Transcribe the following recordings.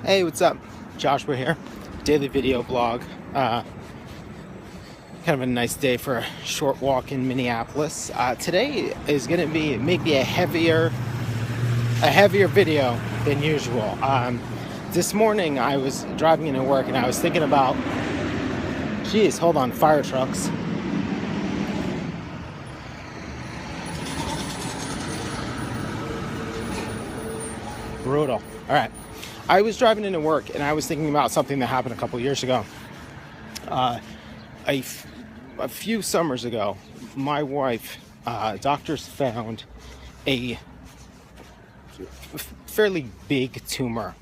Hey, what's up? Joshua here. Daily video blog. Kind of a nice day for a short walk in Minneapolis. Today is going to be maybe a heavier video than usual. This morning I was driving into work and I was thinking about, geez, hold on, fire trucks. Brutal. All right. I was driving into work and I was thinking about something that happened a couple years ago. A few summers ago, my wife, doctors found a fairly big tumor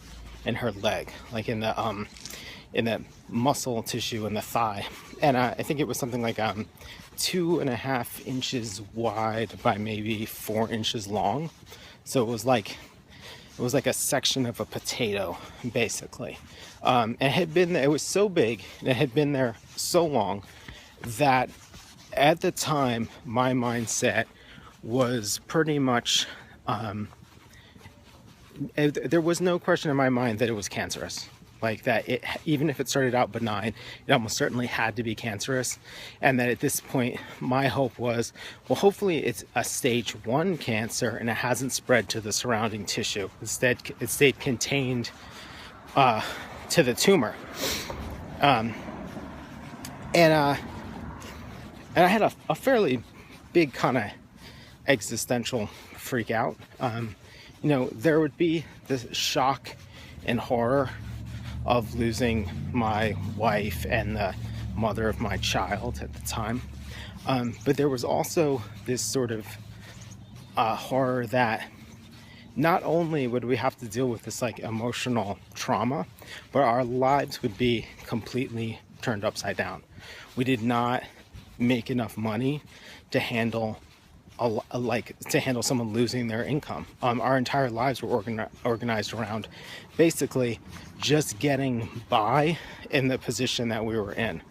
in her leg, like in the muscle tissue in the thigh, and I think it was something like 2.5 inches wide by maybe 4 inches long. So it was like a section of a potato, basically. It was so big, and it had been there so long that at the time, my mindset was pretty much, there was no question in my mind that it was cancerous. Like that, even if it started out benign, it almost certainly had to be cancerous. And that at this point, my hope was, well, hopefully it's a stage 1 cancer and it hasn't spread to the surrounding tissue. Instead, it stayed contained to the tumor. And I had a fairly big kind of existential freak out. There would be the shock and horror of losing my wife and the mother of my child at the time. But there was also this sort of horror that not only would we have to deal with this like emotional trauma, but our lives would be completely turned upside down. We did not make enough money to handle someone losing their income. Our entire lives were organized around basically just getting by in the position that we were in.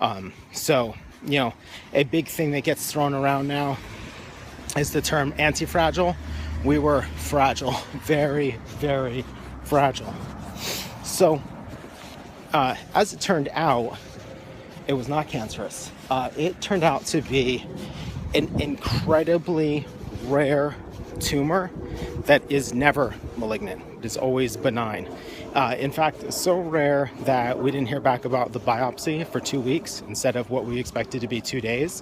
A big thing that gets thrown around now is the term anti-fragile. We were fragile, very, very fragile. So, as it turned out, it was not cancerous. It turned out to be an incredibly rare tumor that is never malignant. It is always benign. In fact, it's so rare that we didn't hear back about the biopsy for 2 weeks instead of what we expected to be 2 days,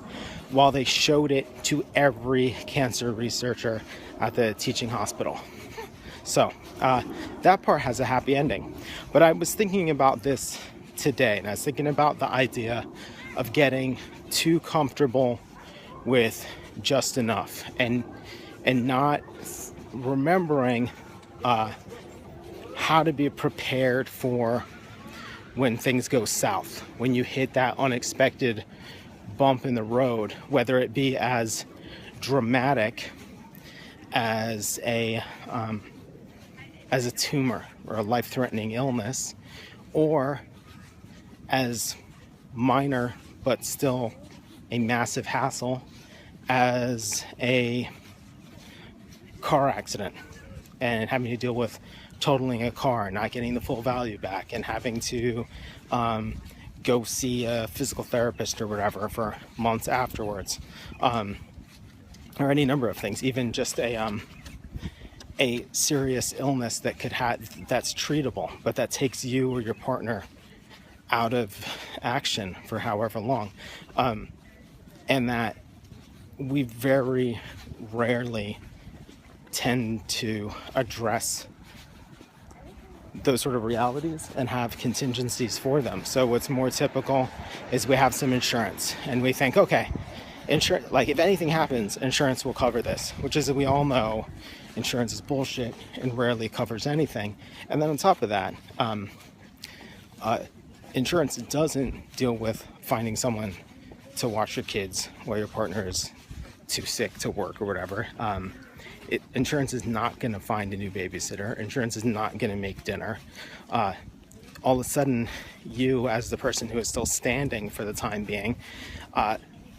while they showed it to every cancer researcher at the teaching hospital. So that part has a happy ending. But I was thinking about this today, and I was thinking about the idea of getting too comfortable with just enough and not remembering how to be prepared for when things go south, when you hit that unexpected bump in the road, whether it be as dramatic as a tumor or a life-threatening illness, or as minor but still a massive hassle as a car accident and having to deal with totaling a car, not getting the full value back, and having to go see a physical therapist or whatever for months afterwards, or any number of things, even just a serious illness that's treatable, but that takes you or your partner out of action for however long, and that we very rarely tend to address those sort of realities and have contingencies for them. So what's more typical is we have some insurance and we think, okay, insurance, like if anything happens, insurance will cover this, which is, we all know insurance is bullshit and rarely covers anything. And then on top of that, insurance doesn't deal with finding someone to watch your kids while your partner is too sick to work or whatever. Insurance is not going to find a new babysitter. Insurance is not going to make dinner. All of a sudden, you, as the person who is still standing for the time being,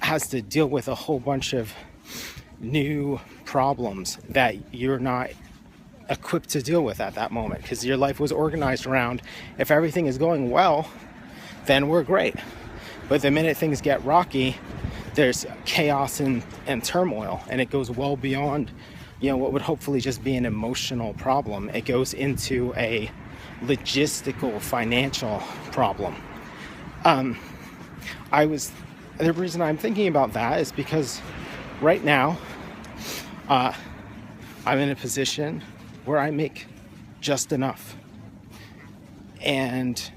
has to deal with a whole bunch of new problems that you're not equipped to deal with at that moment, because your life was organized around, if everything is going well, then we're great. But the minute things get rocky, there's chaos and turmoil, and it goes well beyond, what would hopefully just be an emotional problem. It goes into a logistical, financial problem. The reason I'm thinking about that is because right now, I'm in a position where I make just enough. And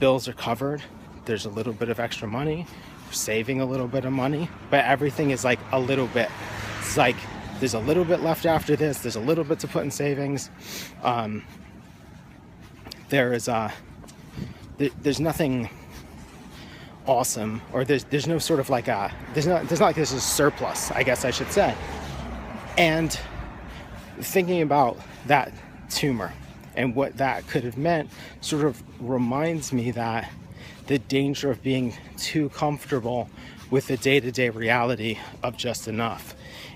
bills are covered. There's a little bit of extra money. We're saving a little bit of money, but everything is like a little bit. It's like there's a little bit left after this. There's a little bit to put in savings. There's nothing awesome, or there's no sort of like there's not like there's a surplus, I guess I should say. And thinking about that tumor and what that could have meant sort of reminds me that the danger of being too comfortable with the day-to-day reality of just enough,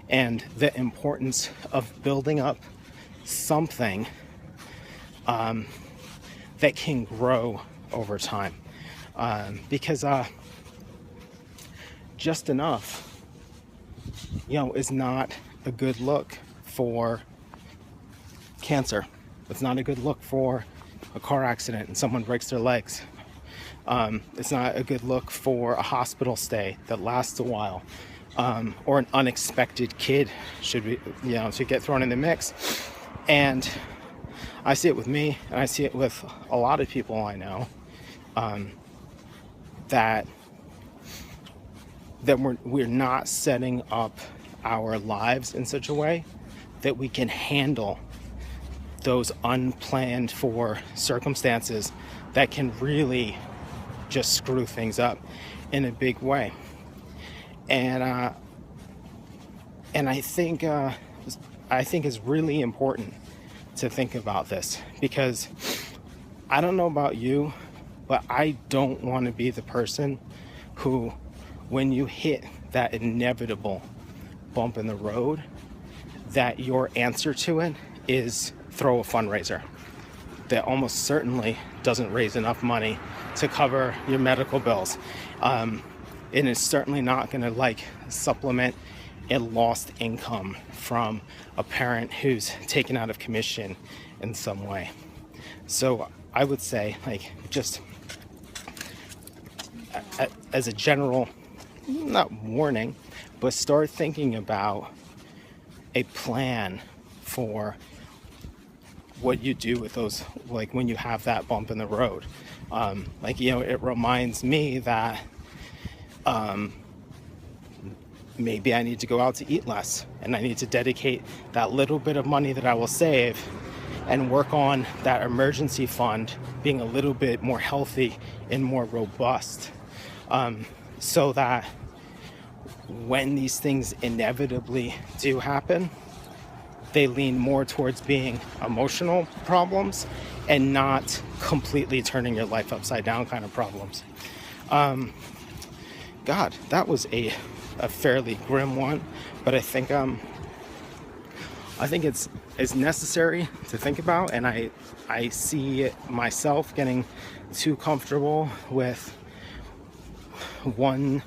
and the importance of building up something that can grow over time. Because just enough, is not a good look for cancer. It's not a good look for a car accident and someone breaks their legs. It's not a good look for a hospital stay that lasts a while, or an unexpected kid should get thrown in the mix. And I see it with me, and I see it with a lot of people I know, that we're not setting up our lives in such a way that we can handle those unplanned for circumstances that can really just screw things up in a big way. And I think it's really important to think about this, because I don't know about you, but I don't want to be the person who, when you hit that inevitable bump in the road, that your answer to it is throw a fundraiser that almost certainly doesn't raise enough money to cover your medical bills. And it's certainly not going to supplement a lost income from a parent who's taken out of commission in some way. So I would say, just as a general, not warning, but start thinking about a plan for what you do with those, when you have that bump in the road. It reminds me that maybe I need to go out to eat less, and I need to dedicate that little bit of money that I will save and work on that emergency fund being a little bit more healthy and more robust, so that when these things inevitably do happen, they lean more towards being emotional problems and not completely turning your life upside down kind of problems. God, that was a fairly grim one, but I think it's necessary to think about, and I see myself getting too comfortable with one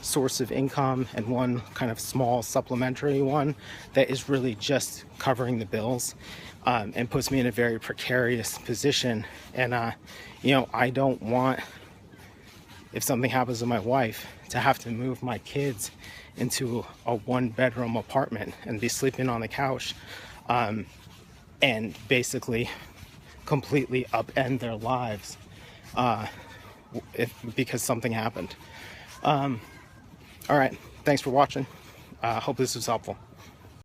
source of income and one kind of small supplementary one that is really just covering the bills, and puts me in a very precarious position. And I don't want, if something happens to my wife, to have to move my kids into a 1-bedroom apartment and be sleeping on the couch, and basically completely upend their lives because something happened. All right, thanks for watching. Hope this was helpful.